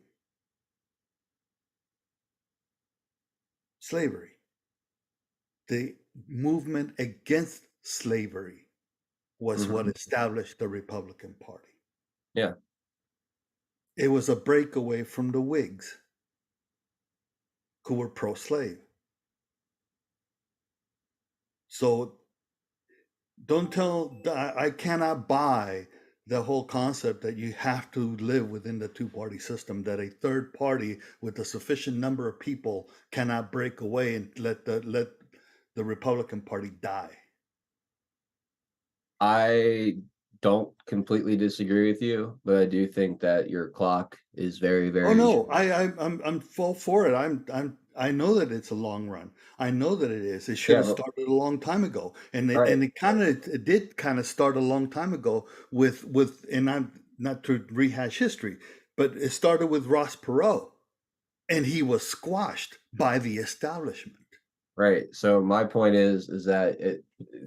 Slavery. The movement against slavery was what established the Republican Party. Yeah. It was a breakaway from the Whigs, who were pro-slave. So I cannot buy the whole concept that you have to live within the two-party system, that a third party with a sufficient number of people cannot break away and let the Republican Party die. I don't completely disagree with you, but I do think that your clock is very, Oh very no, I'm full for it. I know that it's a long run. I know that it is. It should yeah, have but, started a long time ago, and all right, it did kind of start a long time ago with and I'm not to rehash history, but it started with Ross Perot, and he was squashed by the establishment. right. So my point is that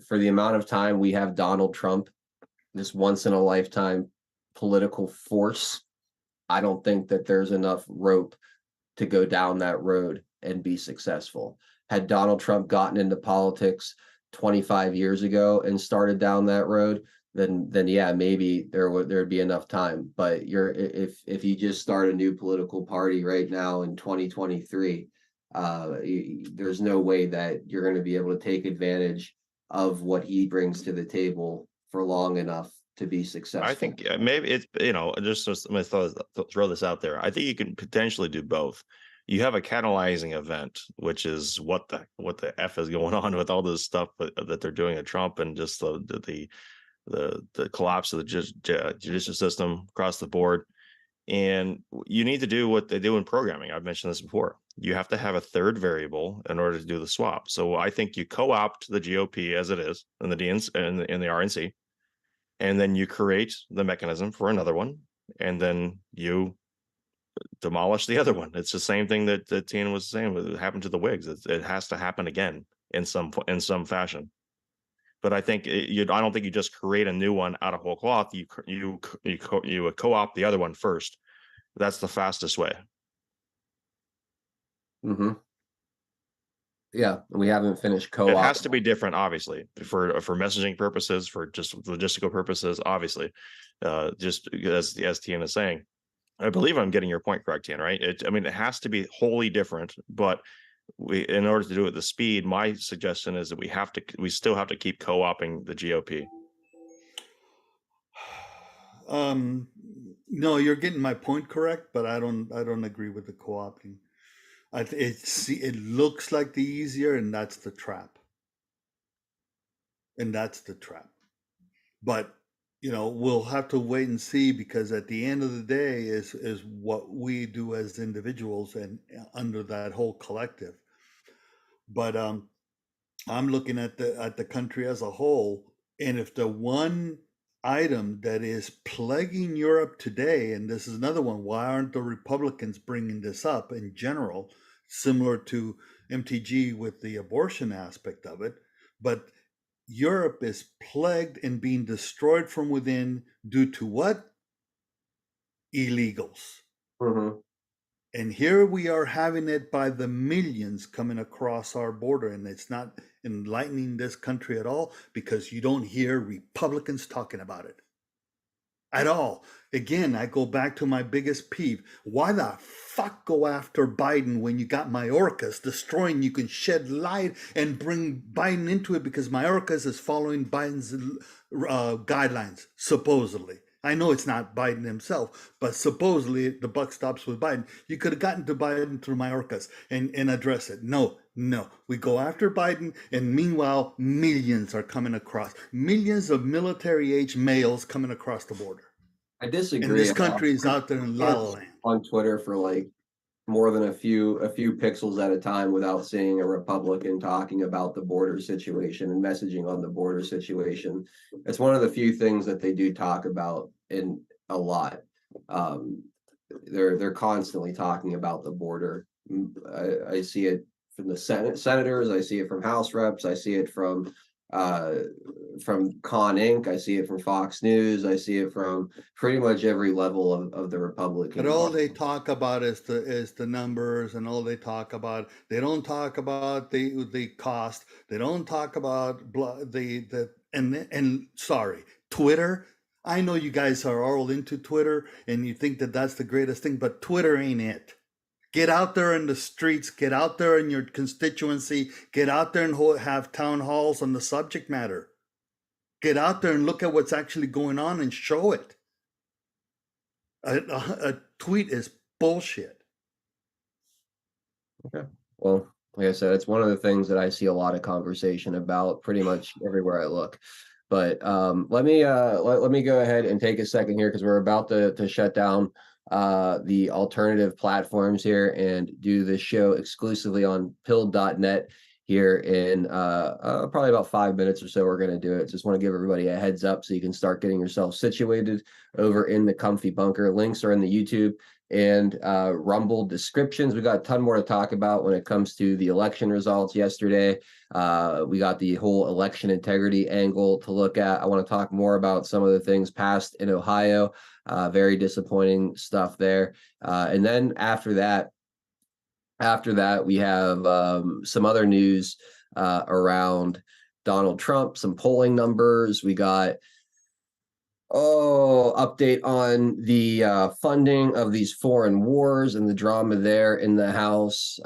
for the amount of time we have Donald Trump, this once in a lifetime political force, I don't think that there's enough rope to go down that road and be successful. Had Donald Trump gotten into politics 25 years ago and started down that road, then yeah, maybe there'd be enough time. But if you just start a new political party right now in 2023, there's no way that you're going to be able to take advantage of what he brings to the table for long enough to be successful. I think maybe it's, just I'm gonna throw this out there. I think you can potentially do both. You have a catalyzing event, which is what the F is going on with all this stuff that they're doing at Trump, and just the collapse of the judicial system across the board. And you need to do what they do in programming. I've mentioned this before. You have to have a third variable in order to do the swap. So I think you co-opt the GOP as it is in the DNC and in the RNC, and then you create the mechanism for another one, and then you demolish the other one. It's the same thing that Tina was saying. It happened to the Whigs. It has to happen again in some fashion. But I think I don't think you just create a new one out of whole cloth. You co-opt the other one first. That's the fastest way. Mm-hmm. Yeah, we haven't finished co-op. It has to be different, obviously, for messaging purposes, for just logistical purposes, obviously. Just as Tian is saying, I believe I'm getting your point correct, Tian, right? It has to be wholly different, but in order to do it at the speed, my suggestion is that we still have to keep co-opting the GOP. No, you're getting my point correct, but I don't agree with the co-opting. It looks like the easier, and that's the trap. But we'll have to wait and see, because at the end of the day is what we do as individuals and under that whole collective. But I'm looking at the country as a whole, and if the one item that is plaguing Europe today, and this is another one, why aren't the Republicans bringing this up in general, similar to MTG with the abortion aspect of it, but Europe is plagued and being destroyed from within due to what? Illegals. Mm-hmm. And here we are having it by the millions coming across our border, and it's not enlightening this country at all because you don't hear Republicans talking about it at all. Again, I go back to my biggest peeve. Why the fuck go after Biden when you got Mayorkas destroying? You can shed light and bring Biden into it because Mayorkas is following Biden's guidelines, supposedly. I know it's not Biden himself, but supposedly the buck stops with Biden. You could have gotten to Biden through Mayorkas and address it. No. We go after Biden, and meanwhile, millions are coming across. Millions of military-age males coming across the border. I disagree. And this country is out there in la la land. On Twitter for like more than a few pixels at a time without seeing a Republican talking about the border situation and messaging on the border situation. It's one of the few things that they do talk about in a lot. They're constantly talking about the border. I see it from the senators, I see it from House reps, I see it from Con Inc. I see it from Fox News. I see it from pretty much every level of the Republican. But all they talk about is the numbers, and all they talk about. They don't talk about the cost. They don't talk about and sorry, Twitter. I know you guys are all into Twitter, and you think that that's the greatest thing, but Twitter ain't it. Get out there in the streets, get out there in your constituency, get out there and have town halls on the subject matter. Get out there and look at what's actually going on and show it. A tweet is bullshit. Okay. Well, like I said, it's one of the things that I see a lot of conversation about pretty much everywhere I look. But let me go ahead and take a second here because we're about to shut down the alternative platforms here and do this show exclusively on pilled.net here in probably about 5 minutes or so. We're going to do it. Just want to give everybody a heads up so you can start getting yourself situated over in the comfy bunker. Links are in the YouTube and Rumble descriptions. We got a ton more to talk about when it comes to the election results yesterday. We got the whole election integrity angle to look at. I want to talk more about some of the things passed in Ohio. Very disappointing stuff there. And then after that, we have some other news around Donald Trump, some polling numbers. We got update on the funding of these foreign wars and the drama there in the House.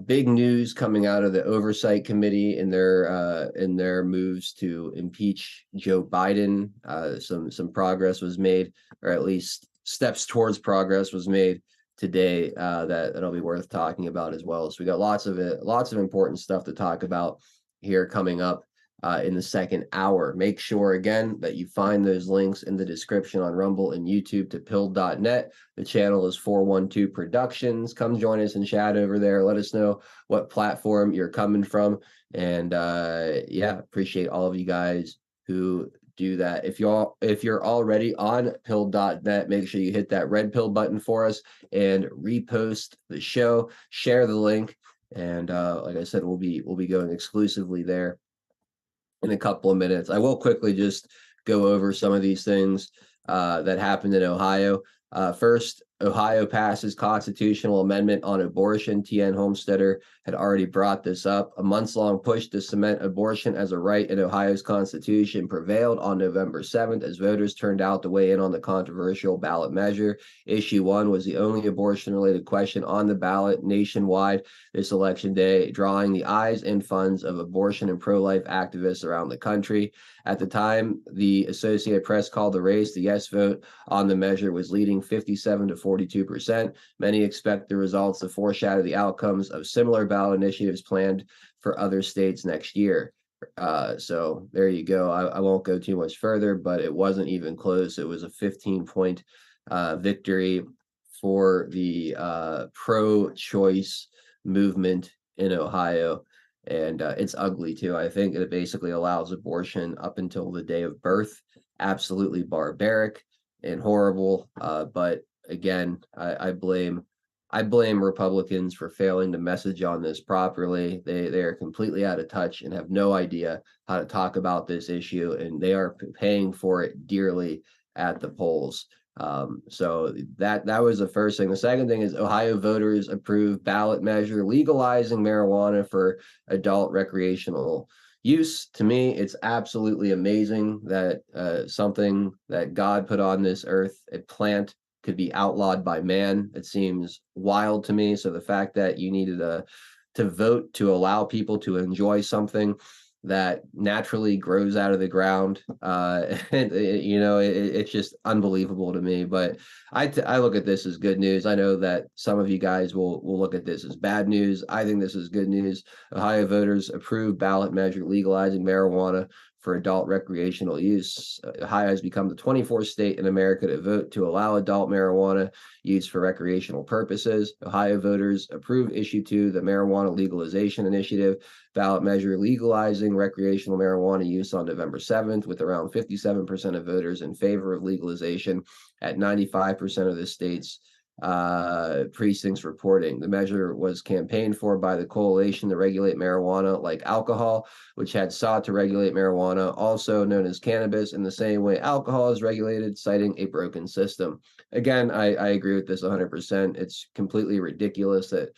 Big news coming out of the Oversight Committee in their moves to impeach Joe Biden. Some progress was made, or at least steps towards progress was made today that'll be worth talking about as well. So we got lots of important stuff to talk about here coming up in the second hour. Make sure again that you find those links in the description on Rumble and YouTube to pilled.net. The channel is 412 Productions. Come join us and chat over there. Let us know what platform you're coming from. And appreciate all of you guys who do that. If you're already on pilled.net, make sure you hit that red pill button for us and repost the show, share the link. And like I said, we'll be going exclusively there in a couple of minutes. I will quickly just go over some of these things that happened in Ohio. First, Ohio passes constitutional amendment on abortion. T.N. Homesteader had already brought this up. A months-long push to cement abortion as a right in Ohio's constitution prevailed on November 7th as voters turned out to weigh in on the controversial ballot measure. Issue 1 was the only abortion-related question on the ballot nationwide this election day, drawing the eyes and funds of abortion and pro-life activists around the country. At the time, the Associated Press called the race. The yes vote on the measure was leading 57 to 42%. Many expect the results to foreshadow the outcomes of similar ballot initiatives planned for other states next year. So there you go. I won't go too much further, but it wasn't even close. It was a 15-point victory for the pro-choice movement in Ohio. And it's ugly too. I think it basically allows abortion up until the day of birth. Absolutely barbaric and horrible. But again, I blame I blame Republicans for failing to message on this properly. They are completely out of touch and have no idea how to talk about this issue, and they are paying for it dearly at the polls. So that was the first thing. The second thing is Ohio voters approve ballot measure legalizing marijuana for adult recreational use. To me, it's absolutely amazing that something that God put on this earth, a plant, could be outlawed by man. It seems wild to me. So the fact that you needed to vote to allow people to enjoy something that naturally grows out of the ground, it's just unbelievable to me. But I look at this as good news. I know that some of you guys will look at this as bad news. I think this is good news. Ohio voters approved ballot measure legalizing marijuana for adult recreational use. Ohio has become the 24th state in America to vote to allow adult marijuana use for recreational purposes. Ohio voters approved issue 2, the marijuana legalization initiative ballot measure legalizing recreational marijuana use on November 7th, with around 57% of voters in favor of legalization at 95% of the state's precincts reporting. The measure was campaigned for by the Coalition to Regulate Marijuana Like Alcohol, which had sought to regulate marijuana, also known as cannabis, in the same way alcohol is regulated, citing a broken system. Again, I agree with this 100%. It's completely ridiculous that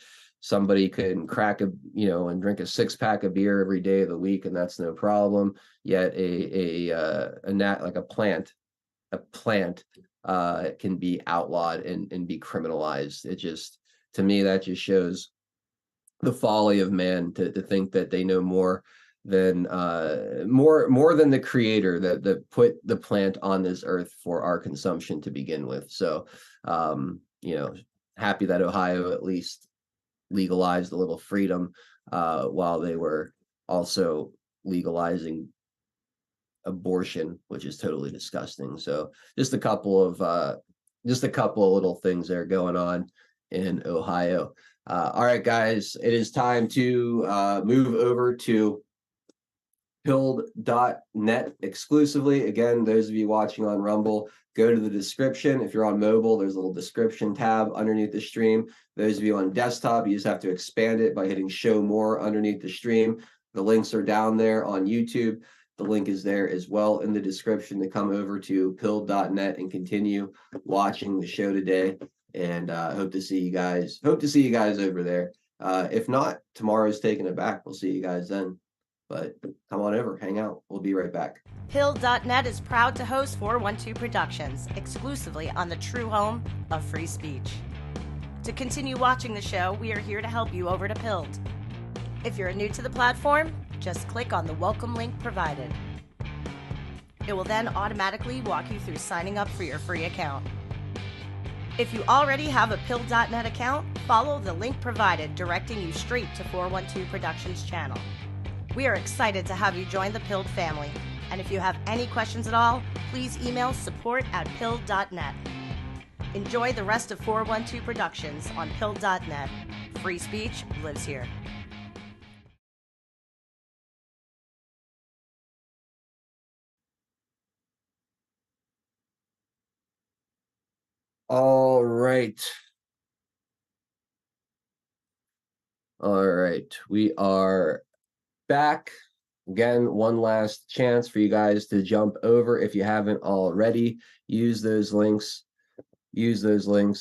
somebody can crack and drink a 6-pack of beer every day of the week, and that's no problem. Yet a plant can be outlawed and be criminalized. It just, to me, that just shows the folly of man to think that they know more than the creator that put the plant on this earth for our consumption to begin with. So happy that Ohio at least legalized a little freedom while they were also legalizing abortion, which is totally disgusting. So just a couple of little things there going on in Ohio. All right, guys, it is time to move over to pilled.net exclusively. Again, those of you watching on Rumble, go to the description. If you're on mobile, there's a little description tab underneath the stream. Those of you on desktop, you just have to expand it by hitting show more underneath the stream. The links are down there on YouTube. The link is there as well in the description to come over to pilled.net and continue watching the show today. And hope to see you guys over there. If not, tomorrow's taking it back. We'll see you guys then. But come on over, hang out. We'll be right back. Pilled.net is proud to host 412 Productions, exclusively on the true home of free speech. To continue watching the show, we are here to help you over to Pilled. If you're new to the platform, just click on the welcome link provided. It will then automatically walk you through signing up for your free account. If you already have a Pilled.net account, follow the link provided directing you straight to 412 Productions channel. We are excited to have you join the Pilled family, and if you have any questions at all, please email support@pilled.net. Enjoy the rest of 412 Productions on Pilled.net. Free speech lives here. All right. We are back. Again, one last chance for you guys to jump over if you haven't already. Use those links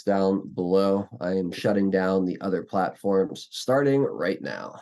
down below. I am shutting down the other platforms starting right now.